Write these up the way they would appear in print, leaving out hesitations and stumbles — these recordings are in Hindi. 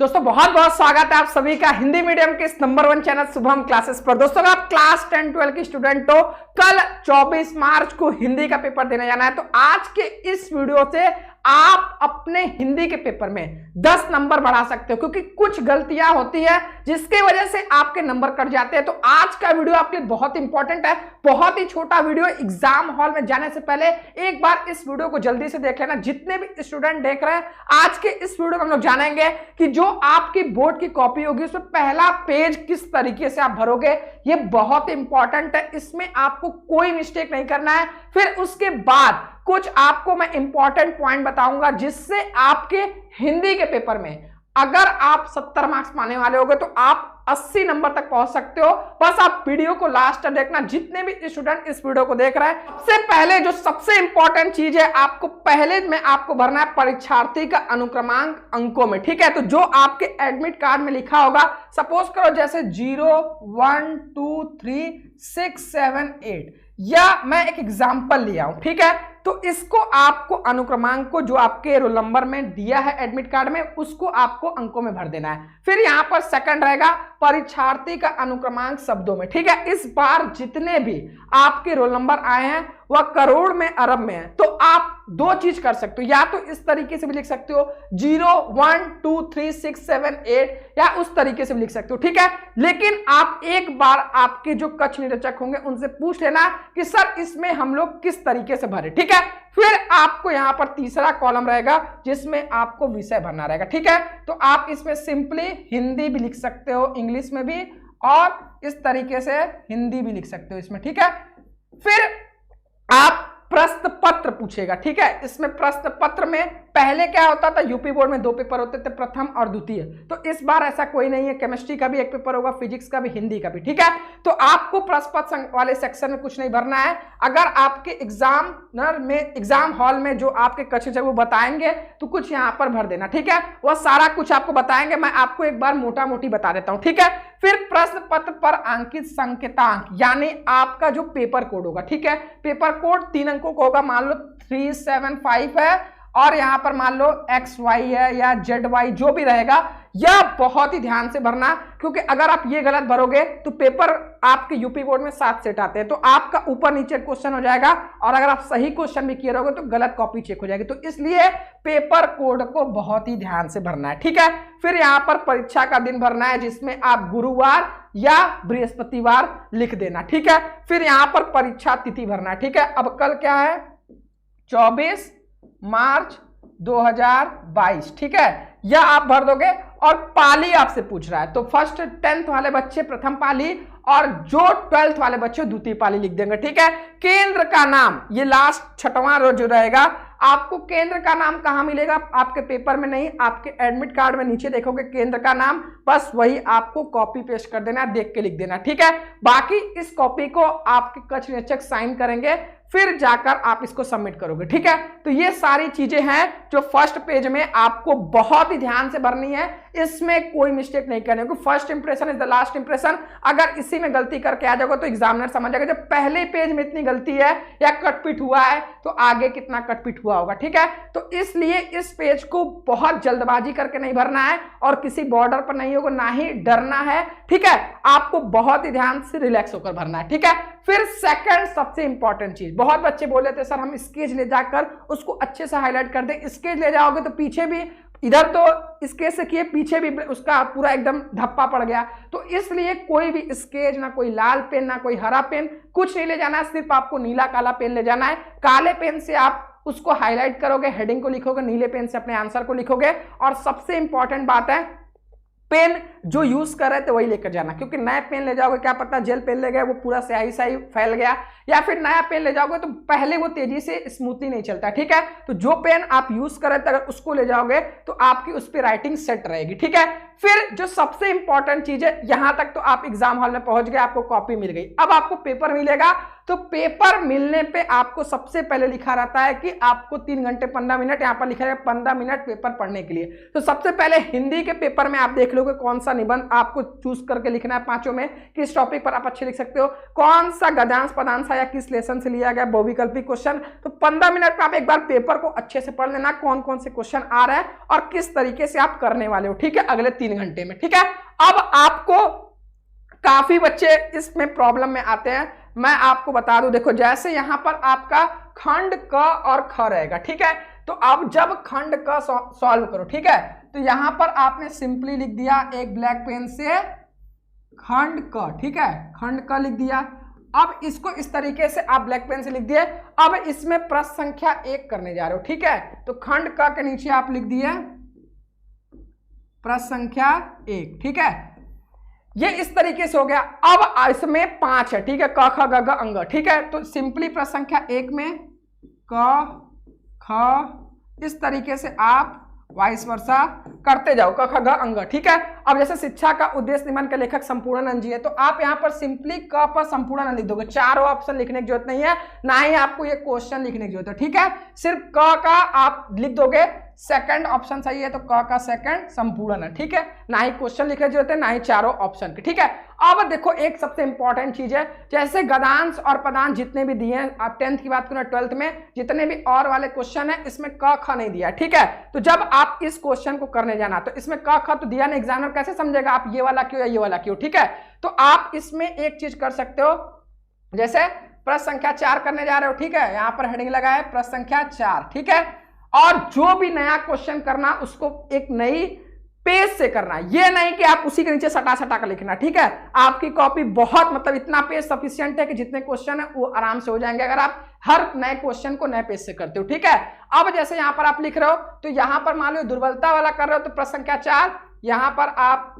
दोस्तों बहुत बहुत स्वागत है आप सभी का हिंदी मीडियम के इस नंबर 1 चैनल शुभम क्लासेस पर। दोस्तों आप क्लास 10-12 की स्टूडेंट हो, कल 24 मार्च को हिंदी का पेपर देने जाना है। तो आज के इस वीडियो से आप अपने हिंदी के पेपर में 10 नंबर बढ़ा सकते हो, क्योंकि कुछ गलतियां होती है जिसकी वजह से आपके नंबर कट जाते हैं। तो आज का वीडियो आपके लिए बहुत इंपॉर्टेंट है, बहुत ही छोटा वीडियो। एग्जाम हॉल में जाने से पहले एक बार इस वीडियो को जल्दी से देख लेना। जितने भी स्टूडेंट देख रहे हैं, आज के इस वीडियो में हम लोग जानेंगे कि जो आपकी बोर्ड की कॉपी होगी उसमें पहला पेज किस तरीके से आप भरोगे। ये बहुत इंपॉर्टेंट है, इसमें आपको कोई मिस्टेक नहीं करना है। फिर उसके बाद कुछ आपको मैं इंपॉर्टेंट पॉइंट बताऊंगा जिससे आपके हिंदी के पेपर में अगर आप 70 मार्क्स पाने वाले होगे तो आप 80 नंबर तक पहुंच सकते हो। बस आप वीडियो को लास्ट तक देखना। जितने भी स्टूडेंट इस वीडियो को देख रहे हैं, सबसे पहले जो सबसे इंपॉर्टेंट चीज है, आपको पहले में आपको भरना है परीक्षार्थी का अनुक्रमांक अंकों में। ठीक है, तो जो आपके एडमिट कार्ड में लिखा होगा, सपोज करो जैसे 0 1 2 3 6 7 8, या मैं एक एग्जाम्पल लिया हूं। ठीक है, तो इसको आपको अनुक्रमांक को जो आपके रोल नंबर में दिया है एडमिट कार्ड में, उसको आपको अंकों में भर देना है। फिर यहां पर सेकंड रहेगा परीक्षार्थी का अनुक्रमांक शब्दों में। ठीक है, इस बार जितने भी आपके रोल नंबर आए हैं वह करोड़ में अरब में है। तो आप दो चीज कर सकते हो, या तो इस तरीके से भी लिख सकते हो 0 1 2 3 6 7 8, या उस तरीके से भी लिख सकते हो। ठीक है, लेकिन आप एक बार आपके जो कक्ष निरीक्षक होंगे उनसे पूछ लेना कि सर इसमें हम लोग किस तरीके से भरे। ठीक है, फिर आपको यहां पर तीसरा कॉलम रहेगा जिसमें आपको विषय भरना रहेगा। ठीक है, तो आप इसमें सिंपली हिंदी भी लिख सकते हो, इंग्लिश में भी, और इस तरीके से हिंदी भी लिख सकते हो इसमें। ठीक है, फिर आप प्रश्न पत्र पूछेगा। ठीक है, इसमें प्रश्न पत्र में पहले क्या होता था, यूपी बोर्ड में 2 पेपर होते थे, प्रथम और द्वितीय। तो इस बार ऐसा कोई नहीं है, केमिस्ट्री का भी एक पेपर होगा, फिजिक्स का भी, हिंदी का भी। ठीक है, तो आपको प्रश्न पत्र वाले सेक्शन में कुछ नहीं भरना है। अगर आपके एग्जाम हॉल में जो आपके कक्ष वो बताएंगे तो कुछ यहां पर भर देना। ठीक है, वह सारा कुछ आपको बताएंगे, मैं आपको एक बार मोटा मोटी बता देता हूं। ठीक है, फिर प्रश्न पत्र पर अंकित संकेतांक, यानी आपका जो पेपर कोड होगा। ठीक है, पेपर कोड 3 अंकों का होगा। मान लो 375 है और यहां पर मान लो XY है या ZY, जो भी रहेगा, यह बहुत ही ध्यान से भरना, क्योंकि अगर आप ये गलत भरोगे तो पेपर आपके यूपी बोर्ड में 7 सेट आते हैं, तो आपका ऊपर नीचे क्वेश्चन हो जाएगा, और अगर आप सही क्वेश्चन भी किए रहोगे तो गलत कॉपी चेक हो जाएगी। तो इसलिए पेपर कोड को बहुत ही ध्यान से भरना है। ठीक है, फिर यहां पर परीक्षा का दिन भरना है, जिसमें आप गुरुवार या बृहस्पतिवार लिख देना। ठीक है, फिर यहां पर परीक्षा तिथि भरना है। ठीक है, अब कल क्या है, 24 मार्च 2022। ठीक है, यह आप भर दोगे। और पाली आपसे पूछ रहा है, तो फर्स्ट 10th वाले बच्चे प्रथम पाली, और जो 12th वाले बच्चे द्वितीय पाली लिख देंगे। ठीक है, केंद्र का नाम, ये लास्ट 6वां रोज जो रहेगा, आपको केंद्र का नाम कहां मिलेगा, आपके पेपर में नहीं, आपके एडमिट कार्ड में नीचे देखोगे केंद्र का नाम, बस वही आपको कॉपी पेस्ट कर देना, देख के लिख देना। ठीक है, बाकी इस कॉपी को आपके कक्ष निरीक्षक साइन करेंगे, फिर जाकर आप इसको सबमिट करोगे। ठीक है, तो ये सारी चीजें हैं जो फर्स्ट पेज में आपको बहुत ही ध्यान से भरनी है, इसमें कोई मिस्टेक नहीं करनी, क्योंकि first impression is the last impression. अगर इसी में गलती करके आ जाओगे तो एग्जामिनर समझ जाएगा जब पहले पेज में इतनी गलती है या कटपिट हुआ है तो आगे कितना कटपिट हुआ होगा। ठीक है, तो इसलिए इस पेज को बहुत जल्दबाजी करके नहीं भरना है, और किसी बॉर्डर पर नहीं होगा, ना ही डरना है। ठीक है, आपको बहुत ही ध्यान से रिलैक्स होकर भरना है। ठीक है, फिर सेकंड सबसे इंपॉर्टेंट चीज, बहुत बच्चे बोले थे सर हम स्केच ले जाकर उसको अच्छे से हाईलाइट कर दें। स्केच ले जाओगे तो पीछे भी, इधर तो स्केच से किए, पीछे भी उसका पूरा एकदम धप्पा पड़ गया। तो इसलिए कोई भी स्केच, ना कोई लाल पेन, ना कोई हरा पेन, कुछ नहीं ले जाना है, सिर्फ आपको नीला काला पेन ले जाना है। काले पेन से आप उसको हाईलाइट करोगे, हेडिंग को लिखोगे, नीले पेन से अपने आंसर को लिखोगे। और सबसे इंपॉर्टेंट बात है, पेन जो यूज कर रहे थे वही लेकर जाना, क्योंकि नया पेन ले जाओगे, क्या पता जेल पेन ले गए वो पूरा स्याही फैल गया, या फिर नया पेन ले जाओगे तो पहले वो तेजी से स्मूथली नहीं चलता। ठीक है, तो जो पेन आप यूज कर रहे थे अगर उसको ले जाओगे तो आपकी उस पर राइटिंग सेट रहेगी। ठीक है, फिर जो सबसे इंपॉर्टेंट चीज है, यहां तक तो आप एग्जाम हॉल में पहुंच गए, आपको कॉपी मिल गई, अब आपको पेपर मिलेगा। तो पेपर मिलने पे आपको सबसे पहले लिखा रहता है कि आपको 3 घंटे 15 मिनट, यहां पर लिखा है 15 मिनट पेपर पढ़ने के लिए। तो सबसे पहले हिंदी के पेपर में आप देख लोगे कौन सा निबंध आपको चूज करके लिखना है, पांचों में किस टॉपिक पर आप अच्छे लिख सकते हो, कौन सा गद्यांश पदांश या किस लेसन से लिया गया, बहुविकल्पी क्वेश्चन। तो 15 मिनट में आप एक बार पेपर को अच्छे से पढ़ लेना, कौन कौन से क्वेश्चन आ रहे हैं और किस तरीके से आप करने वाले हो, ठीक है, अगले 3 घंटे में। ठीक है, अब आपको काफी बच्चे इसमें प्रॉब्लम में आते हैं, मैं आपको बता दूं, देखो जैसे यहां पर आपका खंड क और ख रहेगा, ठीक है, तो अब जब खंड क सॉल्व करो, ठीक है, तो यहां पर आपने सिंपली लिख दिया एक ब्लैक पेन से खंड क, ठीक है, खंड क लिख दिया। अब इसको इस तरीके से आप ब्लैक पेन से लिख दिए। अब इसमें प्रश्न संख्या 1 करने जा रहे हो, ठीक है, तो खंड क के नीचे आप लिख दिए प्रश्न संख्या 1, ठीक है, ये इस तरीके से हो गया। अब इसमें 5 है, ठीक है, क ख ग घ अंग, ठीक है, तो सिंपली प्रश्न संख्या 1 में क ख इस तरीके से आप वाइस वर्सा करते जाओ, क ख ग अंग, ठीक है। अब जैसे शिक्षा का उद्देश्य निबंध के लेखक संपूर्णानंद जी है, तो आप यहां पर सिंपली क पर संपूर्णानंद लिख दोगे, चारों ऑप्शन लिखने की जरूरत नहीं है, ना ही आपको ये क्वेश्चन लिखने की जरूरत है, ठीक है, सिर्फ क का आप लिख दोगे, सेकंड ऑप्शन सही है तो क का सेकंड संपूर्ण, ठीक है, ना ही क्वेश्चन लिखने की जरूरत है ना ही चारों ऑप्शन की, ठीक है। अब देखो एक सबसे इंपॉर्टेंट चीज है, जैसे गद्यांश और पदांश जितने भी दिए हैं, आप 10th की बात करें 12th में जितने भी और वाले क्वेश्चन है इसमें क ख नहीं दिया, ठीक है, तो जब आप इस क्वेश्चन को करने जाना तो इसमें क ख तो दिया नहीं, एग्जामिनर कैसे समझेगा आप ये वाला क्यों या ये वाला क्यों, ठीक है। तो आप इसमें एक चीज कर सकते हो, जैसे प्रश्न संख्या 4 करने जा रहे हो, ठीक है, यहां पर हेडिंग लगा है प्रश्न संख्या 4, ठीक है, और जो भी नया क्वेश्चन करना उसको एक नई पेज से करना, ये नहीं कि आप उसी के नीचे सटा सटा कर लिखना, ठीक है। आपकी कॉपी बहुत मतलब इतना पेज सफिशिएंट है कि जितने क्वेश्चन है वो आराम से हो जाएंगे अगर आप हर नए क्वेश्चन को नए पेज से करते हो, ठीक है। अब जैसे यहां पर आप लिख रहे हो तो यहां पर मान लो दुर्बलता वाला कर रहे हो तो प्रश्न संख्या 4, यहां पर आप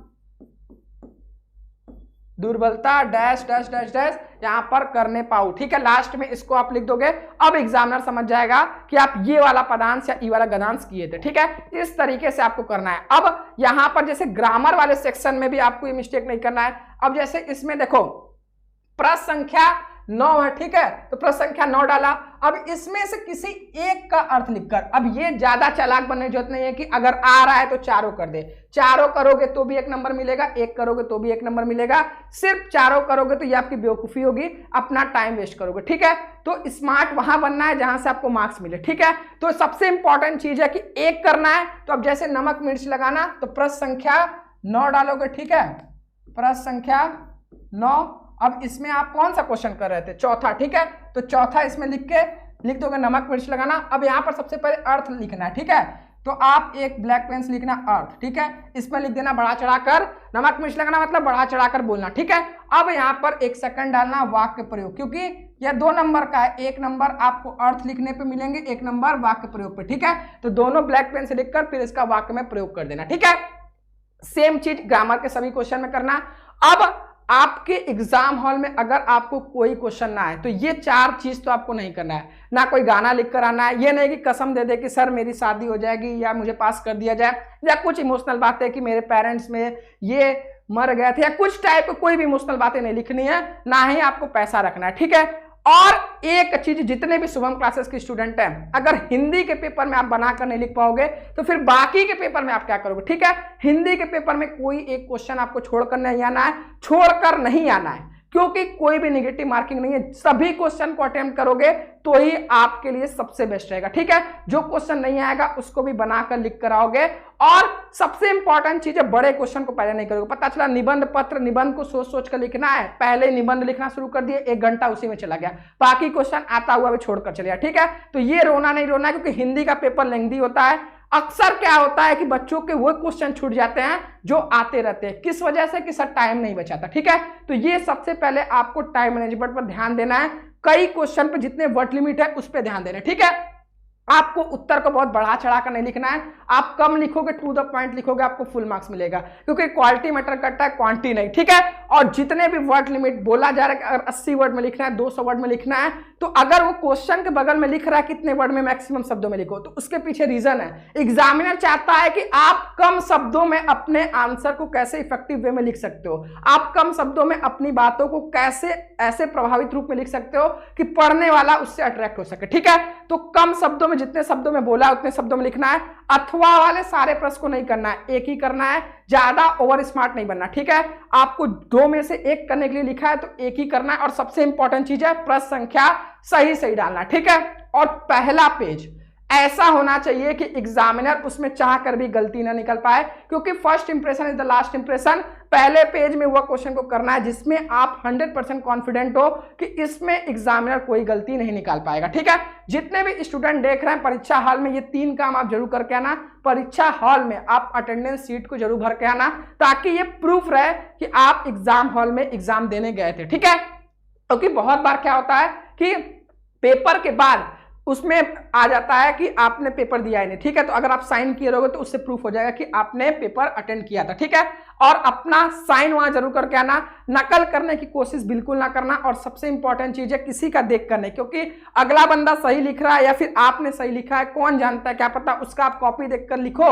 दुर्बलता डैश डैश डैश डैश यहां पर करने पाओ, ठीक है, लास्ट में इसको आप लिख दोगे। अब एग्जामिनर समझ जाएगा कि आप ये वाला पदांश या ये वाला गद्यांश किए थे, ठीक है, इस तरीके से आपको करना है। अब यहां पर जैसे ग्रामर वाले सेक्शन में भी आपको ये मिस्टेक नहीं करना है। अब जैसे इसमें देखो प्रश्न संख्या 9 है, ठीक है, तो प्रश्न संख्या 9 डाला। अब इसमें से किसी एक का अर्थ लिखकर, अब ये ज्यादा चालाक बनने की जरूरत नहीं है कि अगर आ रहा है तो चारों कर दे, चारों करोगे तो भी 1 नंबर मिलेगा, 1 करोगे तो भी 1 नंबर मिलेगा, सिर्फ चारों करोगे तो ये आपकी बेवकूफी होगी, अपना टाइम वेस्ट करोगे, ठीक है। तो स्मार्ट वहां बनना है जहां से आपको मार्क्स मिले, ठीक है। तो सबसे इंपॉर्टेंट चीज है कि 1 करना है, तो अब जैसे नमक मिर्च लगाना तो प्रश्न संख्या 9 डालोगे, ठीक है, प्रश्न संख्या 9। अब इसमें आप कौन सा क्वेश्चन कर रहे थे, चौथा, ठीक है, तो चौथा इसमें लिख दोगे नमक मिर्च लगाना। अब यहां पर सबसे पहले अर्थ लिखना है, ठीक है, तो आप एक ब्लैक पेन से लिखना अर्थ, ठीक है, इसमें लिख देना बढ़ा चढ़ाकर, नमक मिर्च लगाना मतलब बढ़ा चढ़ाकर बोलना, ठीक है। अब यहां पर 1 सेकंड डालना वाक्य प्रयोग, क्योंकि यह 2 नंबर का है, 1 नंबर आपको अर्थ लिखने पे मिलेंगे, 1 नंबर वाक्य प्रयोग पे, ठीक है, तो दोनों ब्लैक पेन से लिखकर फिर इसका वाक्य में प्रयोग कर देना, ठीक है। सेम चीज ग्रामर के सभी क्वेश्चन में करना। अब आपके एग्जाम हॉल में अगर आपको कोई क्वेश्चन ना आए तो ये 4 चीज तो आपको नहीं करना है, ना कोई गाना लिख कर आना है, ये नहीं कि कसम दे दे कि सर मेरी शादी हो जाएगी या मुझे पास कर दिया जाए, या कुछ इमोशनल बातें कि मेरे पेरेंट्स में ये मर गए थे, या कुछ टाइप कोई भी इमोशनल बातें नहीं लिखनी है, ना ही आपको पैसा रखना है, ठीक है। और एक चीज, जितने भी शुभम क्लासेस के स्टूडेंट हैं, अगर हिंदी के पेपर में आप बनाकर नहीं लिख पाओगे तो फिर बाकी के पेपर में आप क्या करोगे, ठीक है। हिंदी के पेपर में कोई एक क्वेश्चन आपको छोड़कर नहीं आना है, छोड़कर नहीं आना है, क्योंकि कोई भी नेगेटिव मार्किंग नहीं है, सभी क्वेश्चन को अटेम्प्ट करोगे तो ही आपके लिए सबसे बेस्ट रहेगा, ठीक है। जो क्वेश्चन नहीं आएगा उसको भी बनाकर लिख कर आओगे। और सबसे इंपॉर्टेंट चीज है, बड़े क्वेश्चन को पहले नहीं करोगे। पता चला निबंध पत्र, निबंध को सोच सोच कर लिखना है, पहले निबंध लिखना शुरू कर दिए, 1 घंटा उसी में चला गया, बाकी क्वेश्चन आता हुआ भी छोड़कर चले गया, ठीक है। तो ये रोना नहीं रोना, क्योंकि हिंदी का पेपर लेंथी होता है। अक्सर क्या होता है कि बच्चों के वो क्वेश्चन छूट जाते हैं जो आते रहते हैं, किस वजह से कि सर टाइम नहीं बचाता, ठीक है। तो ये सबसे पहले आपको टाइम मैनेजमेंट पर ध्यान देना है, कई क्वेश्चन पे जितने वर्ड लिमिट है उस पर ध्यान देना है, ठीक है। आपको उत्तर को बहुत बढ़ा चढ़ा कर नहीं लिखना है, आप कम लिखोगे, टू द पॉइंट लिखोगे, आपको फुल मार्क्स मिलेगा, क्योंकि क्वालिटी मैटर करता है, क्वांटिटी नहीं, ठीक है। और जितने भी वर्ड लिमिट बोला जा रहा है, अगर 80 वर्ड में लिखना है, 200 वर्ड में लिखना है, तो अगर वो क्वेश्चन के बगल में लिख रहा है कितने वर्ड में, मैक्सिमम शब्दों में लिखो, तो उसके पीछे रीजन है। एग्जामिनर चाहता है कि आप कम शब्दों में अपने आंसर को कैसे इफेक्टिव वे में लिख सकते हो, आप कम शब्दों में अपनी बातों को कैसे ऐसे प्रभावित रूप में लिख सकते हो कि पढ़ने वाला उससे अट्रैक्ट हो सके, ठीक है। तो कम शब्दों में, जितने शब्दों में बोला उतने शब्दों में लिखना है। अथवा वाले सारे प्रश्न को नहीं करना है, एक ही करना है, ज्यादा ओवर स्मार्ट नहीं बनना, ठीक है। आपको 2 में से 1 करने के लिए लिखा है तो एक ही करना है। और सबसे इंपॉर्टेंट चीज है प्रश्न संख्या सही सही डालना, ठीक है। और पहला पेज ऐसा होना चाहिए कि एग्जामिनर उसमें चाह कर भी गलती ना निकल पाए, क्योंकि first impression is the last impression. पहले पेज में वह क्वेश्चन को करना है जिसमें आप 100% कॉन्फिडेंट हो कि इसमें एग्जामिनर कोई गलती नहीं निकाल पाएगा, ठीक है। जितने भी स्टूडेंट देख रहे हैं परीक्षा हॉल में, ये 3 काम आप जरूर करके आना। परीक्षा हॉल में आप अटेंडेंस शीट को जरूर भर के आना, ताकि ये प्रूफ रहे कि आप एग्जाम हॉल में एग्जाम देने गए थे, ठीक है। क्योंकि बहुत बार क्या होता है कि पेपर के बाद उसमें आ जाता है कि आपने पेपर दिया ही नहीं, ठीक है। तो अगर आप साइन किए रहोगे तो उससे प्रूफ हो जाएगा कि आपने पेपर अटेंड किया था, ठीक है। और अपना साइन वहां जरूर करके आना, नकल करने की कोशिश बिल्कुल ना करना। और सबसे इंपॉर्टेंट चीज है किसी का देख कर नहीं, क्योंकि अगला बंदा सही लिख रहा है या फिर आपने सही लिखा है, कौन जानता है, क्या पता उसका आप कॉपी देखकर लिखो,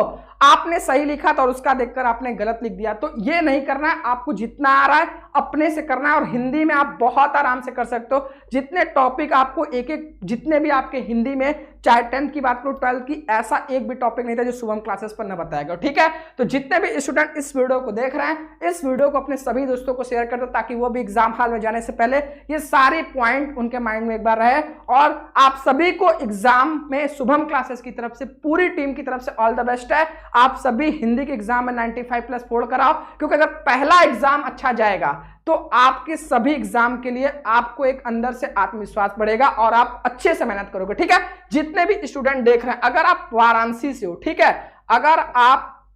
आपने सही लिखा था और उसका देखकर आपने गलत लिख दिया। तो ये नहीं करना है, आपको जितना आ रहा है अपने से करना है। और हिंदी में आप बहुत आराम से कर सकते हो, जितने टॉपिक आपको एक एक, जितने भी आपके हिंदी में, चाहे 10th की बात करो 12th की, ऐसा एक भी टॉपिक नहीं था जो शुभम क्लासेस पर न बताएगा, ठीक है। तो जितने भी स्टूडेंट इस वीडियो को देख रहे हैं, इस वीडियो को अपने सभी दोस्तों को शेयर कर दो, ताकि वो भी एग्जाम हॉल में जाने से पहले ये सारे पॉइंट उनके माइंड में एक बार रहे। और आप सभी को एग्जाम में शुभम क्लासेस की तरफ से, पूरी टीम की तरफ से ऑल द बेस्ट है। आप सभी हिंदी के एग्जाम में 95+ फोड़ कराओ, क्योंकि अगर पहला एग्जाम अच्छा जाएगा तो आपके सभी एग्जाम के लिए आपको एक अंदर से आत्मविश्वास बढ़ेगा और आप अच्छे से मेहनत करोगे, ठीक है। जितने भी स्टूडेंट देख रहे हैं, अगर आप वाराणसी से हो, ठीक है, अगर आप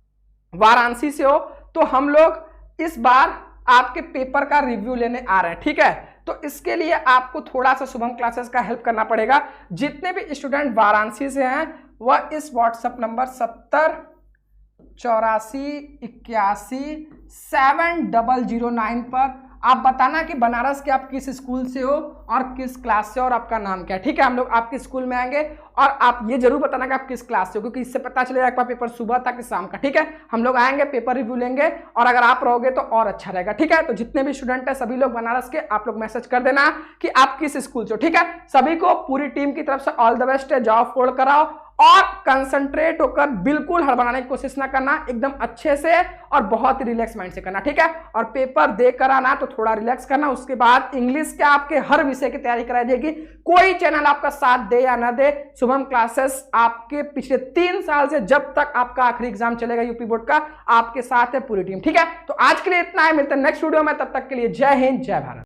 वाराणसी से हो तो हम लोग इस बार आपके पेपर का रिव्यू लेने आ रहे हैं, ठीक है। तो इसके लिए आपको थोड़ा सा शुभम क्लासेस का हेल्प करना पड़ेगा। जितने भी स्टूडेंट वाराणसी से हैं वह इस व्हाट्सएप नंबर 7084817009 पर आप बताना कि बनारस के आप किस स्कूल से हो और किस क्लास से और आपका नाम क्या है, ठीक है। हम लोग आपके स्कूल में आएंगे और आप ये जरूर बताना कि आप किस क्लास से हो, क्योंकि इससे पता चलेगा आपका पेपर सुबह था कि शाम का, ठीक है। हम लोग आएंगे, पेपर रिव्यू लेंगे और अगर आप रहोगे तो और अच्छा रहेगा, ठीक है। तो जितने भी स्टूडेंट है सभी लोग बनारस के, आप लोग मैसेज कर देना कि आप किस स्कूल से हो, ठीक है। सभी को पूरी टीम की तरफ से ऑल द बेस्ट है। जाओ, फोड़ कराओ और कंसंट्रेट होकर बिल्कुल हड़बड़ाने की कोशिश ना करना, एकदम अच्छे से और बहुत ही रिलैक्स माइंड से करना, ठीक है। और पेपर देकर आना तो थोड़ा रिलैक्स करना। उसके बाद इंग्लिश के आपके हर विषय की तैयारी कराई जाएगी। कोई चैनल आपका साथ दे या ना दे, शुभम क्लासेस आपके पिछले 3 साल से जब तक आपका आखिरी एग्जाम चलेगा यूपी बोर्ड का, आपके साथ है पूरी टीम, ठीक है। तो आज के लिए इतना है, मिलते हैं नेक्स्ट वीडियो में, तब तक के लिए जय हिंद, जय भारत।